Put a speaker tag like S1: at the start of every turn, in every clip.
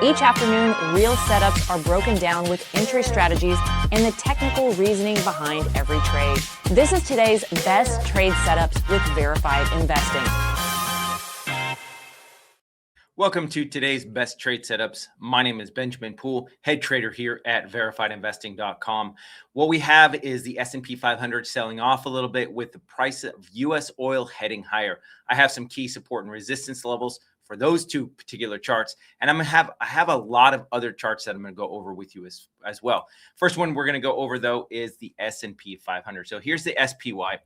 S1: Each afternoon, real setups are broken down with entry strategies and the technical reasoning behind every trade. This is today's best trade setups with verified investing.
S2: Welcome to today's best trade setups. My name is Benjamin Poole, head trader here at verifiedinvesting.com. What we have is the S&P 500 selling off a little bit with the price of U.S. oil heading higher. I have some key support and resistance levels for those two particular charts, and I have a lot of other charts that I'm going to go over with you as well. First one we're going to go over though is the S&P 500. So here's the SPY.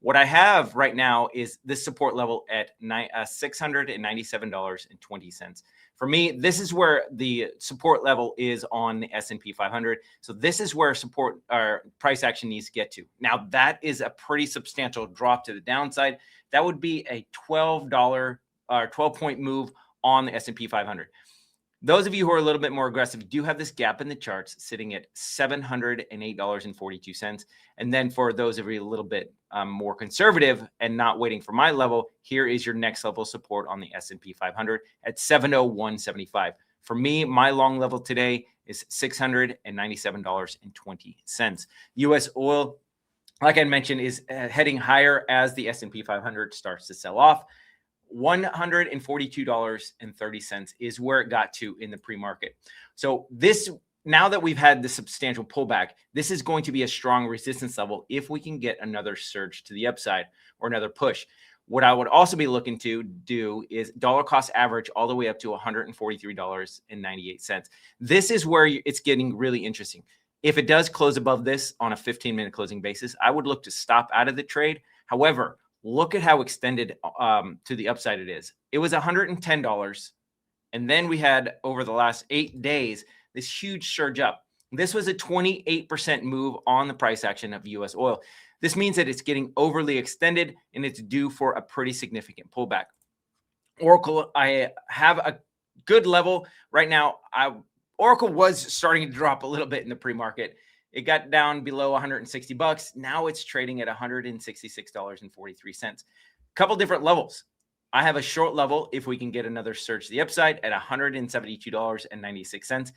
S2: What I have right now is this support level at $697.20. For me, this is where the support level is on the S&P 500. So this is where support or price action needs to get to. Now, that is a pretty substantial drop to the downside. That would be a $12.point move on the S&P 500. Those of you who are a little bit more aggressive do have this gap in the charts sitting at $708.42. And then for those of you a little bit more conservative and not waiting for my level, here is your next level support on the S&P 500 at $701.75. For me, my long level today is $697.20. U.S. oil, like I mentioned, is heading higher as the S&P 500 starts to sell off. $142.30 is where it got to in the pre-market. So this, now that we've had the substantial pullback, this is going to be a strong resistance level if we can get another surge to the upside or another push. What I would also be looking to do is dollar cost average all the way up to $143.98. This is where it's getting really interesting. If it does close above this on a 15-minute closing basis, I would look to stop out of the trade. However, look at how extended to the upside it is. It was $110. And then we had, over the last 8 days, this huge surge up. This was a 28% move on the price action of U.S. oil. This means that it's getting overly extended and it's due for a pretty significant pullback. Oracle, I have a good level right now. Oracle was starting to drop a little bit in the pre-market. It got down below 160 bucks. Now it's trading at $166.43. A couple different levels. I have a short level if we can get another surge to the upside at $172.96.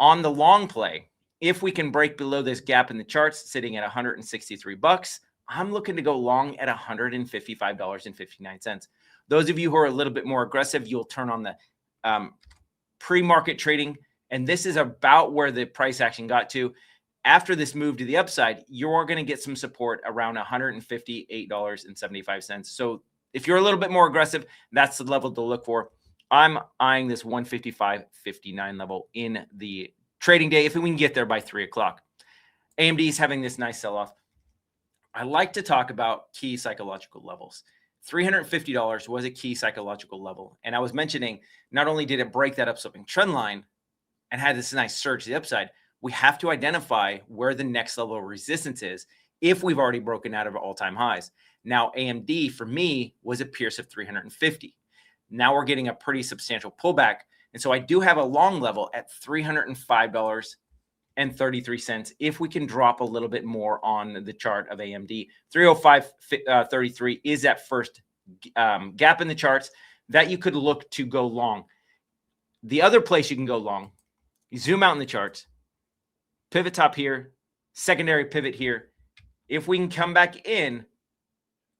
S2: On the long play, if we can break below this gap in the charts sitting at 163 bucks, I'm looking to go long at $155.59. Those of you who are a little bit more aggressive, you'll turn on the pre-market trading, and this is about where the price action got to. After this move to the upside, you're going to get some support around $158.75. So if you're a little bit more aggressive, that's the level to look for. I'm eyeing this 155.59 level in the trading day if we can get there by 3 o'clock. AMD is having this nice sell-off. I like to talk about key psychological levels. $350 was a key psychological level. And I was mentioning, not only did it break that upswing trend line and had this nice surge to the upside, we have to identify where the next level of resistance is if we've already broken out of our all-time highs. Now, AMD, for me, was a pierce of 350. Now we're getting a pretty substantial pullback. And so I do have a long level at $305.33 if we can drop a little bit more on the chart of AMD. 305.33 is that first gap in the charts that you could look to go long. The other place you can go long, you zoom out in the charts, pivot top here, secondary pivot here. If we can come back in,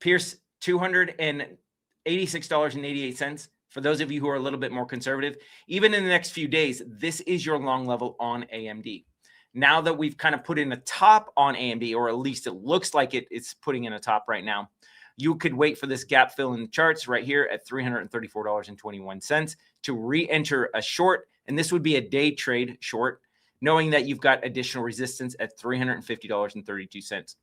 S2: pierce $286.88. For those of you who are a little bit more conservative, even in the next few days, this is your long level on AMD. Now that we've kind of put in a top on AMD, or at least it looks like it's putting in a top right now, you could wait for this gap fill in the charts right here at $334.21 to re-enter a short. And this would be a day trade short, knowing that you've got additional resistance at $350.32.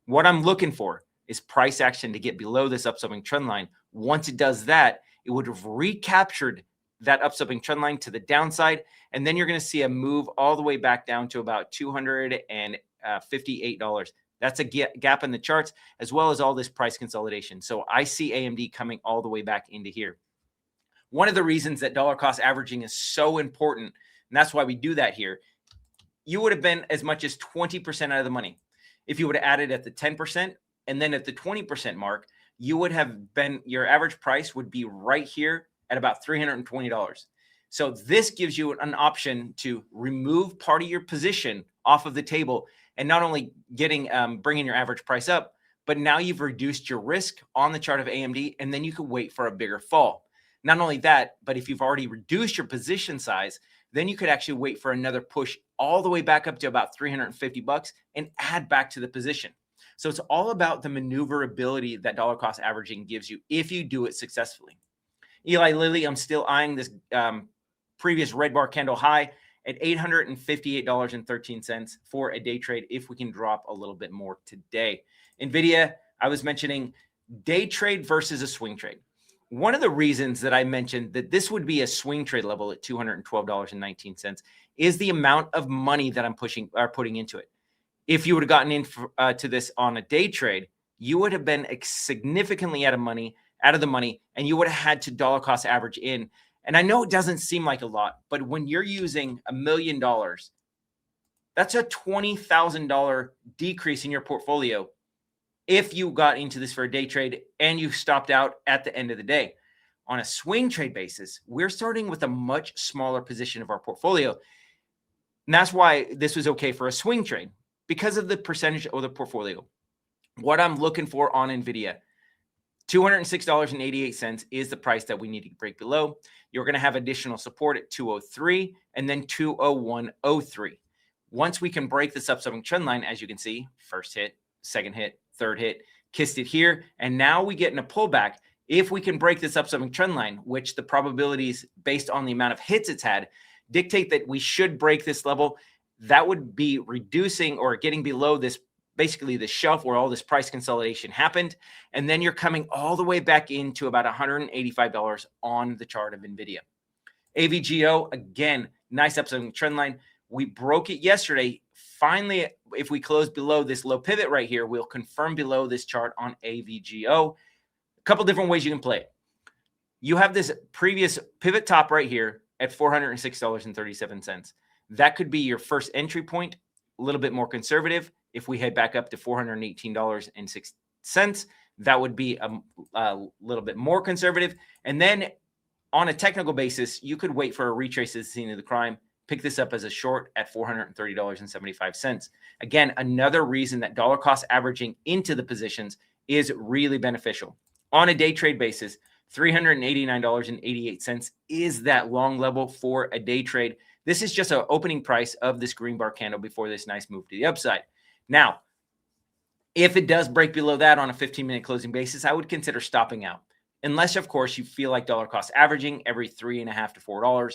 S2: What I'm looking for is price action to get below this upswing trend line. Once it does that, it would have recaptured that upswing trend line to the downside, and then you're going to see a move all the way back down to about $258. That's a gap in the charts, as well as all this price consolidation. So I see AMD coming all the way back into here. One of the reasons that dollar cost averaging is so important, and that's why we do that here, you would have been as much as 20% out of the money. If you would have added at the 10% and then at the 20% mark, you would have been, your average price would be right here at about $320. So this gives you an option to remove part of your position off of the table and not only bringing your average price up, but now you've reduced your risk on the chart of AMD, and then you can wait for a bigger fall. Not only that, but if you've already reduced your position size, then you could actually wait for another push all the way back up to about $350 and add back to the position. So it's all about the maneuverability that dollar cost averaging gives you if you do it successfully. Eli Lilly, I'm still eyeing this previous red bar candle high at $858.13 for a day trade if we can drop a little bit more today. NVIDIA, I was mentioning day trade versus a swing trade. One of the reasons that I mentioned that this would be a swing trade level at $212.19 is the amount of money that I'm putting into it. If you would have gotten in to this on a day trade, you would have been significantly out of the money, and you would have had to dollar cost average in. And I know it doesn't seem like a lot, but when you're using $1 million, that's a $20,000 decrease in your portfolio if you got into this for a day trade and you stopped out at the end of the day. On a swing trade basis, we're starting with a much smaller position of our portfolio. And that's why this was okay for a swing trade, because of the percentage of the portfolio. What I'm looking for on NVIDIA, $206.88 is the price that we need to break below. You're going to have additional support at 203 and then 201.03. Once we can break this upswing trend line, as you can see, first hit, second hit, third hit, kissed it here, and now we get in a pullback. If we can break this upswing trend line, which the probabilities based on the amount of hits it's had dictate that we should break this level, that would be reducing or getting below this, basically the shelf where all this price consolidation happened. And then you're coming all the way back into about $185 on the chart of NVIDIA. AVGO, again, nice upswing trend line. We broke it yesterday. Finally, if we close below this low pivot right here, we'll confirm below this chart on AVGO. A couple different ways you can play it. You have this previous pivot top right here at $406.37. That could be your first entry point, a little bit more conservative. If we head back up to $418.06, that would be a little bit more conservative. And then on a technical basis, you could wait for a retrace of the scene of the crime, pick this up as a short at $430.75. Again, another reason that dollar cost averaging into the positions is really beneficial. On a day trade basis, $389.88 is that long level for a day trade. This is just an opening price of this green bar candle before this nice move to the upside. Now, if it does break below that on a 15-minute closing basis, I would consider stopping out. Unless, of course, you feel like dollar cost averaging every $3.50 to $4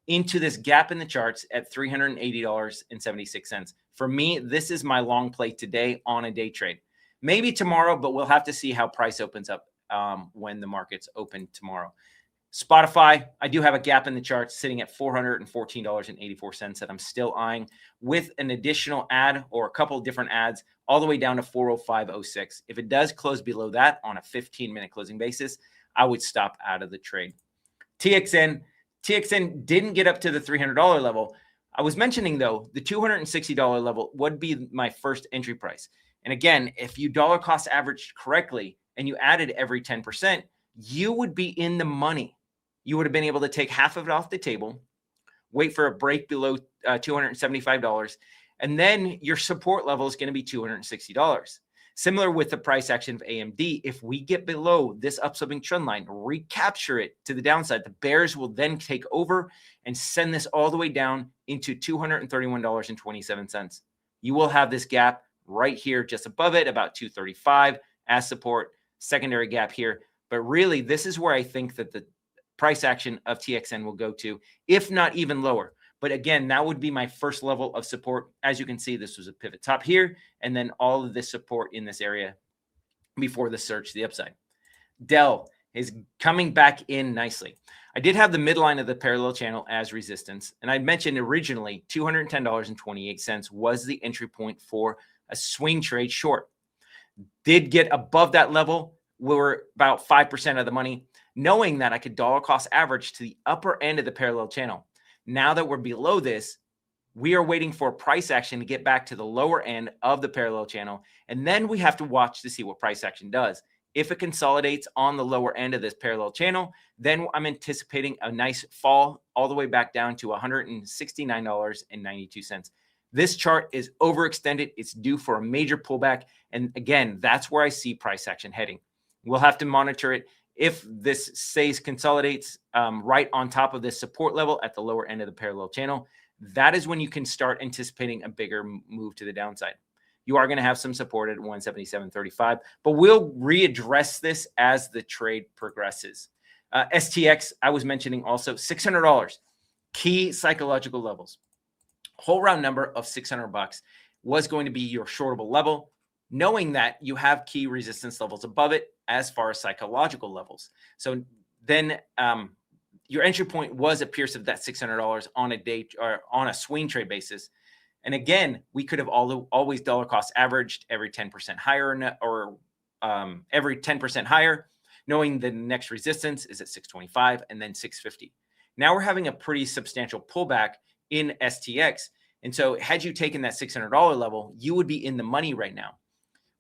S2: into this gap in the charts at $380.76. For me, this is my long play today on a day trade. Maybe tomorrow, but we'll have to see how price opens up when the markets open tomorrow. Spotify, I do have a gap in the charts sitting at $414.84 that I'm still eyeing with an additional ad or a couple of different ads all the way down to $405.06. If it does close below that on a 15-minute closing basis, I would stop out of the trade. TXN didn't get up to the $300 level. I was mentioning, though, the $260 level would be my first entry price. And again, if you dollar cost averaged correctly and you added every 10%, you would be in the money. You would have been able to take half of it off the table, wait for a break below $275, and then your support level is going to be $260. Similar with the price action of AMD, if we get below this upswing trend line, recapture it to the downside, the bears will then take over and send this all the way down into $231.27. You will have this gap right here just above it, about $235 as support, secondary gap here. But really, this is where I think that the price action of TXN will go to, if not even lower. But again, that would be my first level of support. As you can see, this was a pivot top here, and then all of this support in this area before the surge to the upside. Dell is coming back in nicely. I did have the midline of the parallel channel as resistance, and I mentioned originally $210.28 was the entry point for a swing trade short. Did get above that level. We were about 5% of the money, knowing that I could dollar cost average to the upper end of the parallel channel. Now that we're below this, we are waiting for price action to get back to the lower end of the parallel channel. And then we have to watch to see what price action does. If it consolidates on the lower end of this parallel channel, then I'm anticipating a nice fall all the way back down to $169.92. This chart is overextended. It's due for a major pullback. And again, that's where I see price action heading. We'll have to monitor it. If this consolidates right on top of this support level at the lower end of the parallel channel, that is when you can start anticipating a bigger move to the downside. You are going to have some support at 177.35, but we'll readdress this as the trade progresses. STX, I was mentioning also $600, key psychological levels. Whole round number of $600 was going to be your shortable level, knowing that you have key resistance levels above it as far as psychological levels. So then your entry point appears of that $600 on a day or on a swing trade basis. And again, we could have always dollar cost averaged every 10% higher or every 10% higher, knowing the next resistance is at 625 and then 650. Now we're having a pretty substantial pullback in STX. And so had you taken that $600 level, you would be in the money right now.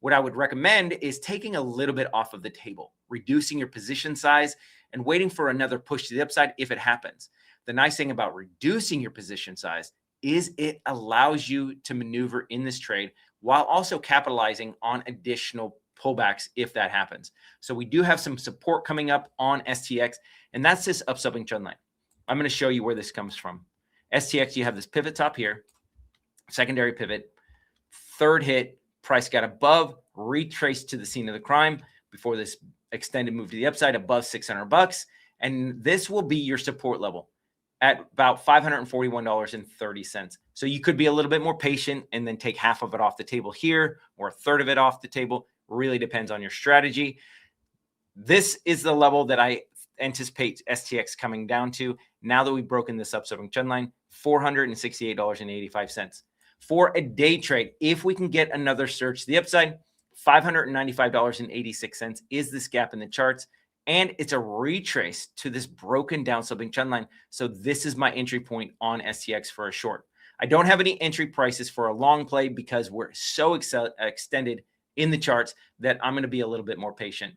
S2: What I would recommend is taking a little bit off of the table, reducing your position size and waiting for another push to the upside if it happens. The nice thing about reducing your position size is it allows you to maneuver in this trade while also capitalizing on additional pullbacks if that happens. So we do have some support coming up on STX, and that's this upswing trend line. I'm going to show you where this comes from. STX, you have this pivot top here, secondary pivot, third hit, price got above, retraced to the scene of the crime before this extended move to the upside above $600. And this will be your support level at about $541.30. So you could be a little bit more patient and then take half of it off the table here or a third of it off the table. Really depends on your strategy. This is the level that I anticipate STX coming down to now that we've broken this upswing trend line, $468.85. For a day trade, if we can get another surge to the upside, $595.86 is this gap in the charts. And it's a retrace to this broken down sloping trend line. So this is my entry point on STX for a short. I don't have any entry prices for a long play because we're so extended in the charts that I'm going to be a little bit more patient.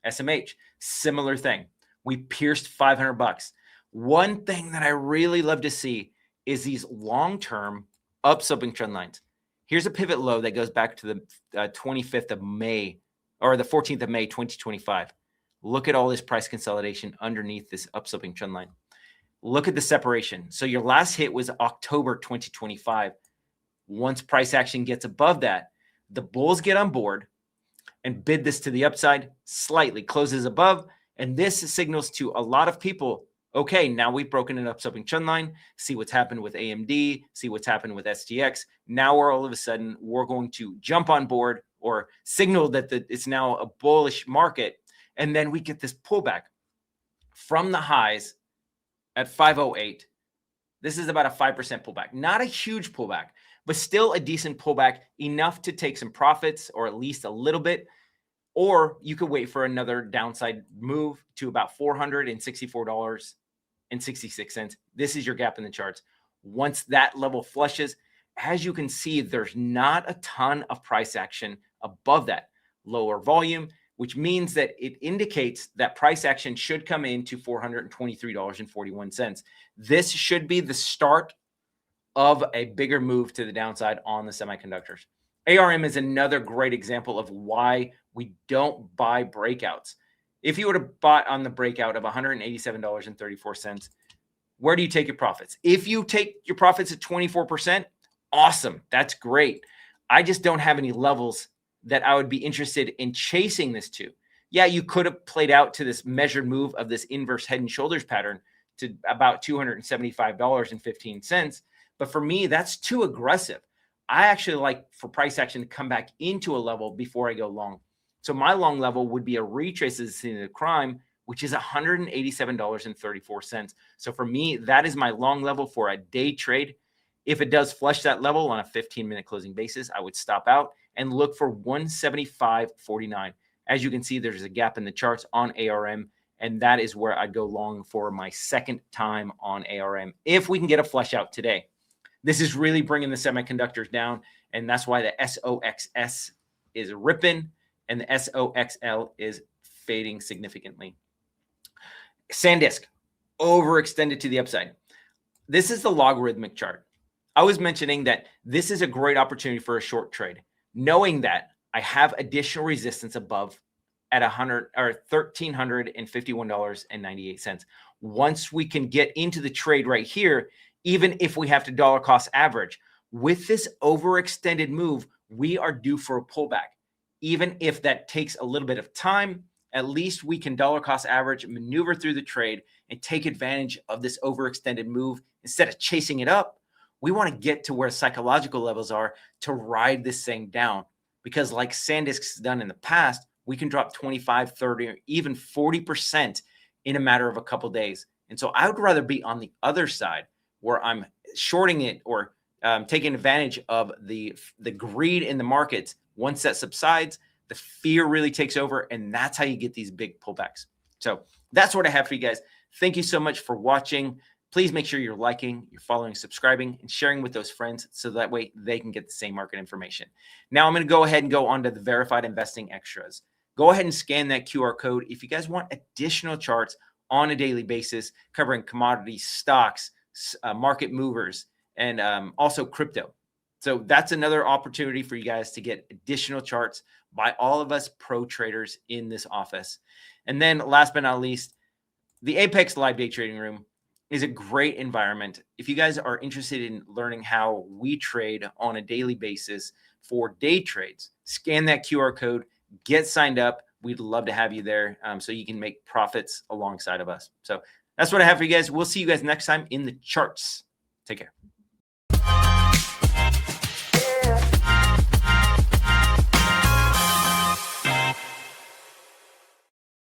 S2: SMH, similar thing. We pierced $500. One thing that I really love to see is these long-term upsloping trend lines. Here's a pivot low that goes back to the 25th of May or the 14th of May, 2025. Look at all this price consolidation underneath this upsloping trend line. Look at the separation. So your last hit was October 2025. Once price action gets above that, the bulls get on board and bid this to the upside, slightly closes above. And this signals to a lot of people, okay, now we've broken an upsloping trend line. See what's happened with AMD, see what's happened with STX. Now we're all of a sudden, we're going to jump on board or signal that it's now a bullish market. And then we get this pullback from the highs at 508. This is about a 5% pullback. Not a huge pullback, but still a decent pullback, enough to take some profits or at least a little bit. Or you could wait for another downside move to about $464.66. This is your gap in the charts. Once that level flushes, as you can see, there's not a ton of price action above that. Lower volume, which means that it indicates that price action should come into $423.41. This should be the start of a bigger move to the downside on the semiconductors. ARM is another great example of why we don't buy breakouts. If you would have bought on the breakout of $187.34, where do you take your profits? If you take your profits at 24%, awesome. That's great. I just don't have any levels that I would be interested in chasing this to. Yeah, you could have played out to this measured move of this inverse head and shoulders pattern to about $275.15. But for me, that's too aggressive. I actually like for price action to come back into a level before I go long. So my long level would be a retrace of the scene of the crime, which is $187.34. So for me, that is my long level for a day trade. If it does flush that level on a 15-minute closing basis, I would stop out and look for 175.49. As you can see, there's a gap in the charts on ARM, and that is where I'd go long for my second time on ARM if we can get a flush out today. This is really bringing the semiconductors down, and that's why the SOXS is ripping, and the SOXL is fading significantly. Sandisk, overextended to the upside. This is the logarithmic chart. I was mentioning that this is a great opportunity for a short trade, knowing that I have additional resistance above at $1,351.98. Once we can get into the trade right here, even if we have to dollar cost average, with this overextended move, we are due for a pullback. Even if that takes a little bit of time, at least we can dollar cost average, maneuver through the trade, and take advantage of this overextended move instead of chasing it up. We want to get to where psychological levels are to ride this thing down, because like Sandisk's done in the past, we can drop 25, 30, or even 40% in a matter of a couple of days. And so I would rather be on the other side where I'm shorting it or taking advantage of the greed in the markets. Once that subsides, the fear really takes over, and that's how you get these big pullbacks. So that's what I have for you guys. Thank you so much for watching. Please make sure you're liking, you're following, subscribing, and sharing with those friends so that way they can get the same market information. Now I'm going to go ahead and go on to the verified investing extras. Go ahead and scan that QR code if you guys want additional charts on a daily basis covering commodities, stocks, market movers, and also crypto. So that's another opportunity for you guys to get additional charts by all of us pro traders in this office. And then last but not least, the Apex Live Day Trading Room is a great environment. If you guys are interested in learning how we trade on a daily basis for day trades, scan that QR code, get signed up. We'd love to have you there so you can make profits alongside of us. So that's what I have for you guys. We'll see you guys next time in the charts. Take care.